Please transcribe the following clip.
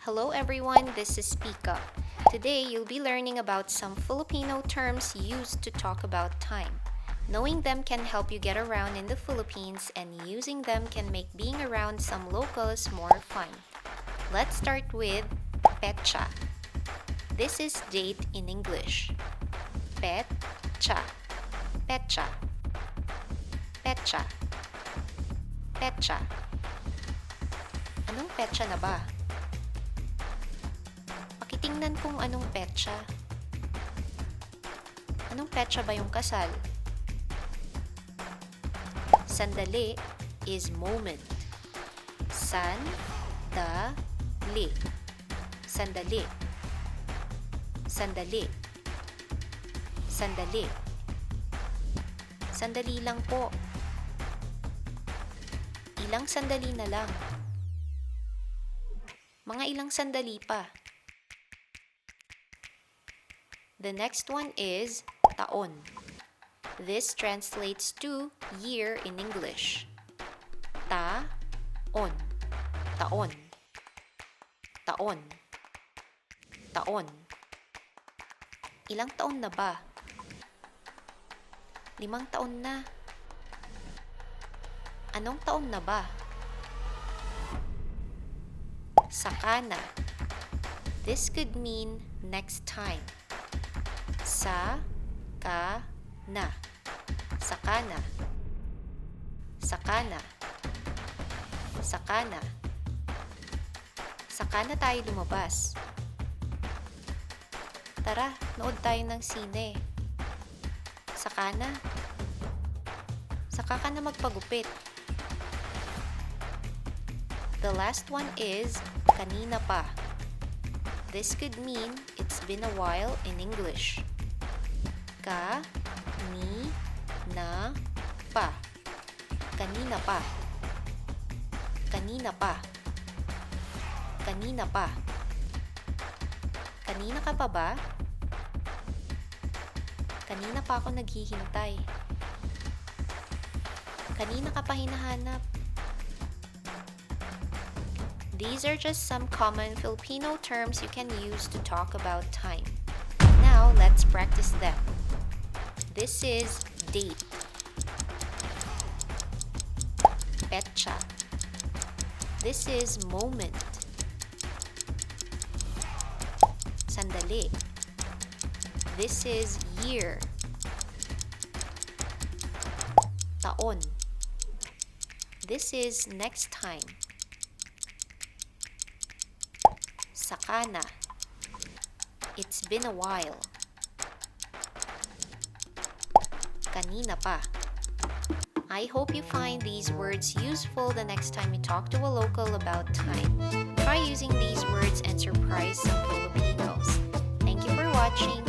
Hello everyone, this is SpeakUP. Today you'll be learning about some Filipino terms used to talk about time. Knowing them can help you get around in the Philippines, and using them can make being around some locals more fun. Let's start with Petsa. This is date in English. Petsa. Petsa. Petsa. Petsa. Anong petsa na ba? Pakitingnan kung anong petsa. Anong petsa ba yung kasal? Sandali is moment. Sandali. Sandali. Sandali. Sandali. Sandali lang po. Ilang sandali na lang. Mga ilang sandali pa. The next one is taon. This translates to year in English. Taon. Taon. Taon. Taon. Ilang taon na ba? 5 taon na. Anong taon na ba? Saka na. This could mean next time. Saka na. Saka na. Saka na. Saka na. Saka na tayo lumabas. Tara, nood tayo ng sine. Saka na. Saka ka na magpagupit. The last one is kanina pa. This could mean it's been a while in English. Ka-ni-na pa. Kanina pa. Kanina pa. Kanina pa. Kanina ka pa ba? Kanina pa ako naghihintay. Kanina ka pa hinahanap. These are just some common Filipino terms you can use to talk about time. Now, let's practice them. This is date. Petsa. This is moment. Sandali. This is year. Taon. This is next time. Saka na. It's been a while. Kanina pa. I hope you find these words useful the next time you talk to a local about time. Try using these words and surprise some Filipinos. Thank you for watching.